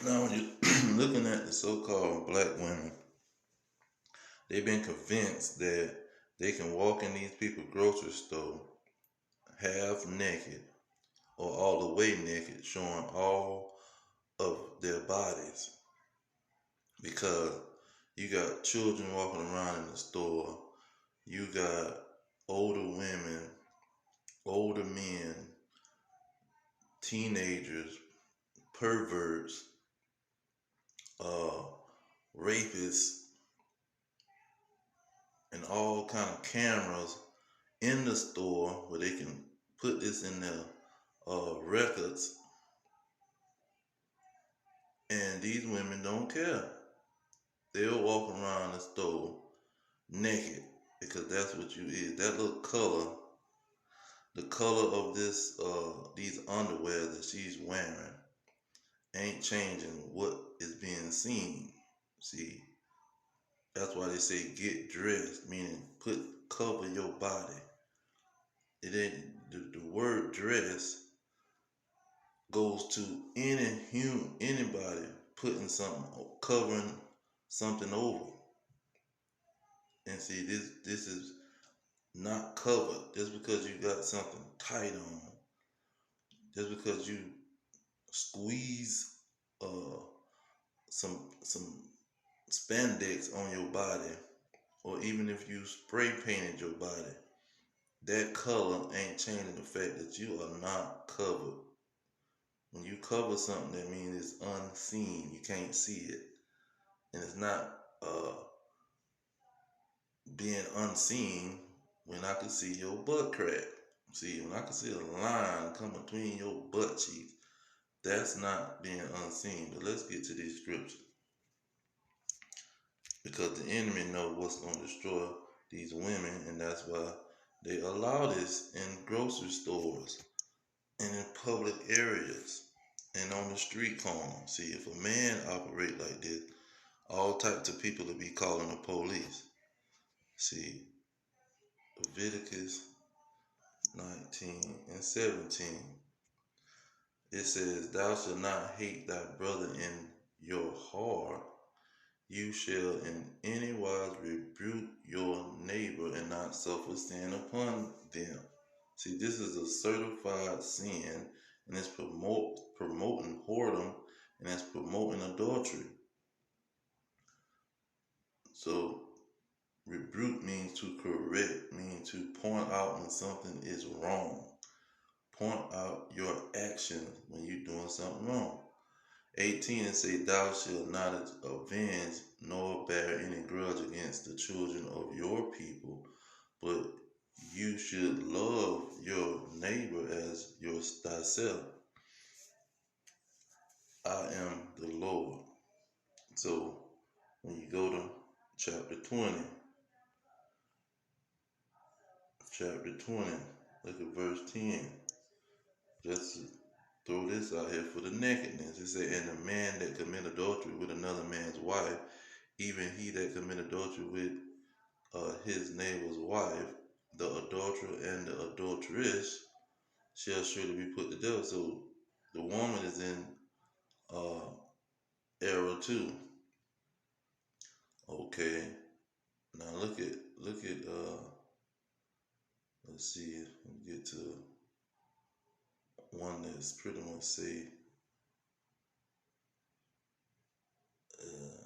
Now, when you're looking at the so-called black women, they've been convinced that they can walk in these people's grocery store half naked or all the way naked, showing all of their bodies because you got children walking around in the store, you got older women, older men, teenagers, perverts, uh, rapists, and all kind of cameras in the store where they can put this in their records, and these women don't care. They'll walk around the store naked because that's what you is. That little color, the color of this these underwear that she's wearing ain't changing what is being seen. See, that's why they say get dressed, meaning cover your body. It ain't the word dress goes to anybody putting something covering something over. And see, this is not covered just because you got something tight on, just because you squeeze uh some spandex on your body, or even if you spray painted your body, that color ain't changing the fact that you are not covered. When you cover something, that means it's unseen. You can't see it, and it's not being unseen when I can see your butt crack. See, when I can see a line come between your butt cheeks, that's not being unseen. But let's get to these scriptures because the enemy know what's going to destroy these women, and that's why they allow this in grocery stores and in public areas and on the street corner. See, if a man operate like this, all types of people will be calling the police. See, Leviticus 19 and 17. It says, Thou shalt not hate thy brother in your heart. You shall in any wise rebuke your neighbor and not suffer sin upon them. See, this is a certified sin, and it's promoting whoredom, and it's promoting adultery. So, rebuke means to correct, means to point out when something is wrong. Point out your actions when you're doing something wrong. 18 and say, Thou shalt not avenge nor bear any grudge against the children of your people, but you should love your neighbor as thyself. I am the Lord. So when you go to chapter 20, look at verse 10. Just to throw this out here for the nakedness. It said, And the man that commit adultery with another man's wife, even he that commit adultery with his neighbor's wife, the adulterer and the adulteress shall surely be put to death. So the woman is in uh, error too. Okay. Now look at let's see if we get to one that's pretty much say uh,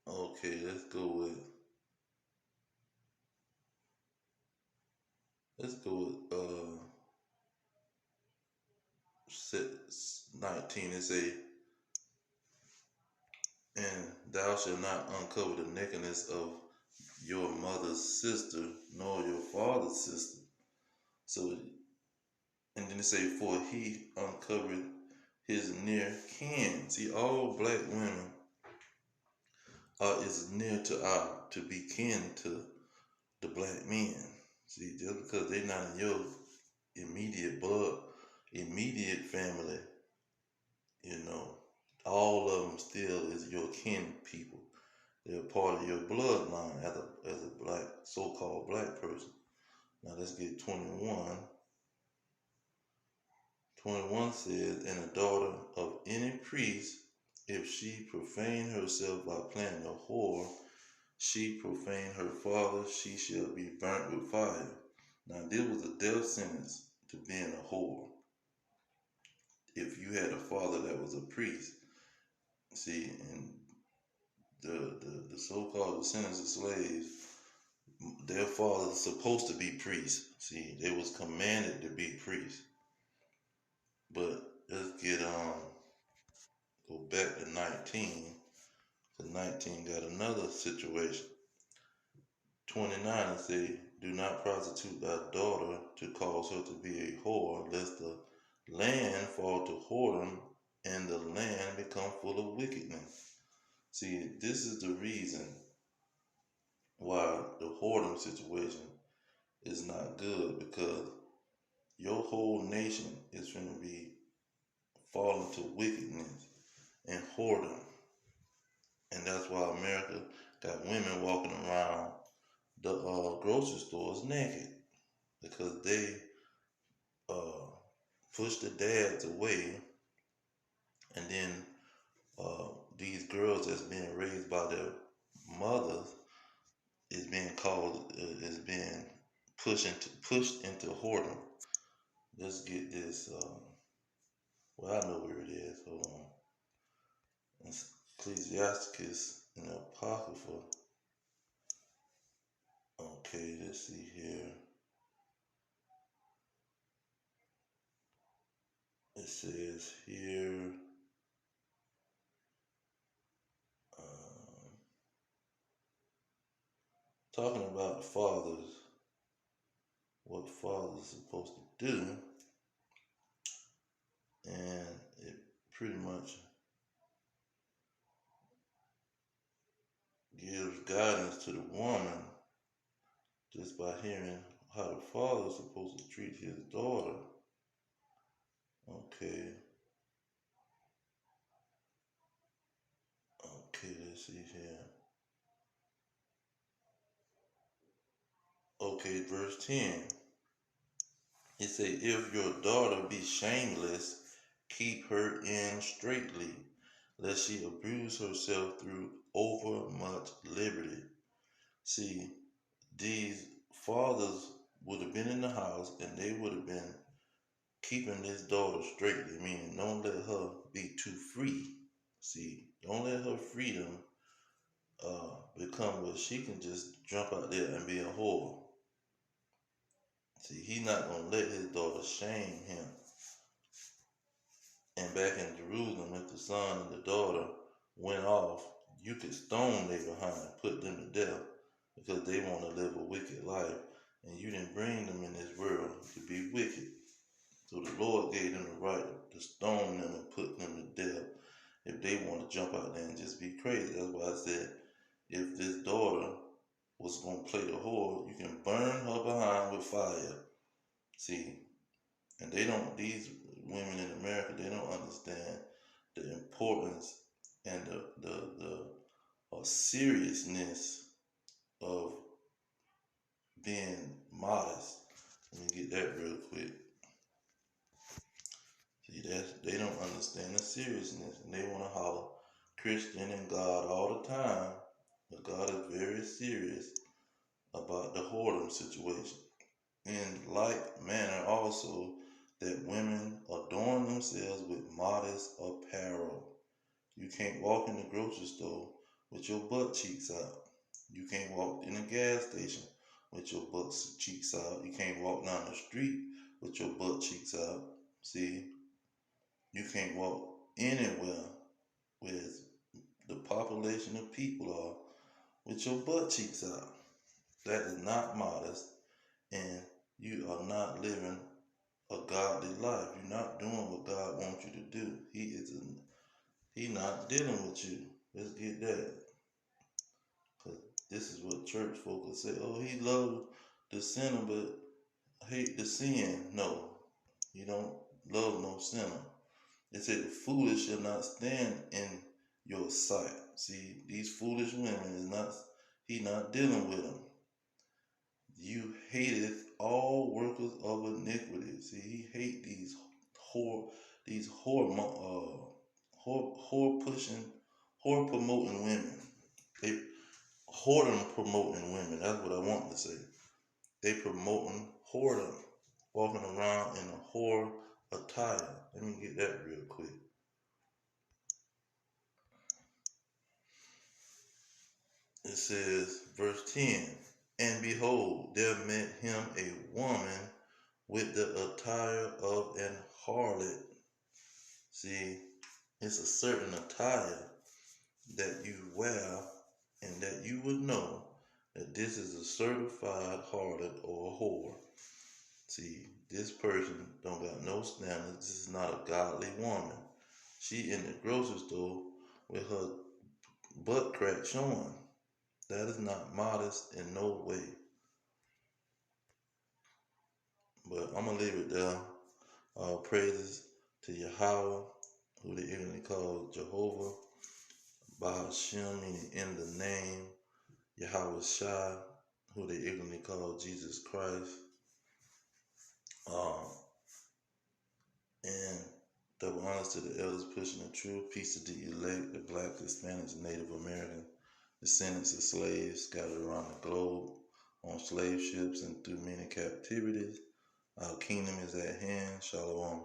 okay, let's go with 19 and say, And thou shalt not uncover the nakedness of your mother's sister, nor your father's sister. So, and then it say, For he uncovered his near kin. See, all black women is near to be kin to the black men. See, just because they're not in your immediate blood, immediate family, you know, all of them still is your kin people. They're part of your bloodline as a black so-called black person. Now let's get 21 21 says, and a daughter of any priest, if she profane herself by planning a whore, she profane her father, she shall be burnt with fire. Now, this was a death sentence to being a whore. If you had a father that was a priest, see, and the so-called descendants of slaves, their fathers are supposed to be priests. See, they was commanded to be priests. But let's go back to 19. Because 19 got another situation. 29 say, do not prostitute thy daughter to cause her to be a whore, lest the land fall to whoredom and the land become full of wickedness. See, this is the reason why the whoredom situation is not good, because your whole nation is going to be falling to wickedness and whoredom. And that's why America got women walking around the grocery stores naked, because they uh, push the dads away, and then these girls that's being raised by their mothers is being called is being pushed into whoredom. Let's get this. Well, I know where it is. Hold on. It's Ecclesiasticus in the Apocrypha. Okay, let's see here. It says here. Talking about fathers, what fathers are supposed to do, and it pretty much gives guidance to the woman just by hearing how the father is supposed to treat his daughter. Okay, let's see here. Okay, verse 10. It say, if your daughter be shameless, keep her in straitly, lest she abuse herself through overmuch liberty. See, these fathers would have been in the house and they would have been keeping this daughter straightly, meaning don't let her be too free. See, don't let her freedom become where she can just jump out there and be a whore. See, he's not going to let his daughter shame him. And back in Jerusalem, if the son and the daughter went off, you could stone their behind, put them to death, because they want to live a wicked life. And you didn't bring them in this world to be wicked. So the Lord gave them the right to stone them and put them to death if they want to jump out there and just be crazy. That's why I said, if this daughter was going to play the whore, you can burn her behind with fire. See, and these women in America, they don't understand the importance and the seriousness of being modest. Let me get that real quick. See, they don't understand the seriousness, and they want to holler Christian and God all the time, but God is very serious about the whoredom situation. In like manner also, that women adorn themselves with modest apparel. You can't walk in the grocery store with your butt cheeks out. You can't walk in a gas station with your butt cheeks out. You can't walk down the street with your butt cheeks out. See, you can't walk anywhere where the population of people are with your butt cheeks out. That is not modest, and you are not living a godly life. You're not doing what God wants you to do. He's not dealing with you. Let's get that. Because this is what church folk will say. Oh, he loved the sinner but hate the sin. No, he don't love no sinner. It said the foolish shall not stand in your sight. See, these foolish women he not dealing with them. You hateth all workers of iniquity. See, he hate these these whore pushing, whore promoting women. They whoredom promoting women. That's what I want to say. They promoting whoredom, walking around in a whore attire. Let me get that real quick. It says, verse 10, and behold, there met him a woman with the attire of an harlot. See, it's a certain attire that you wear and that you would know that this is a certified harlot or a whore. See, this person don't got no standards. This is not a godly woman. She in the grocery store with her butt crack showing. That is not modest in no way. But I'm going to leave it there. Praises to Yahweh, who they ignorantly call Jehovah. Bahashem, meaning in the name. Yahweh Shai, who they ignorantly call Jesus Christ. And double honors to the elders pushing the truth. Peace to the elect, the black, Hispanics, Native American descendants of slaves scattered around the globe on slave ships and through many captivities. Our kingdom is at hand. Shalom.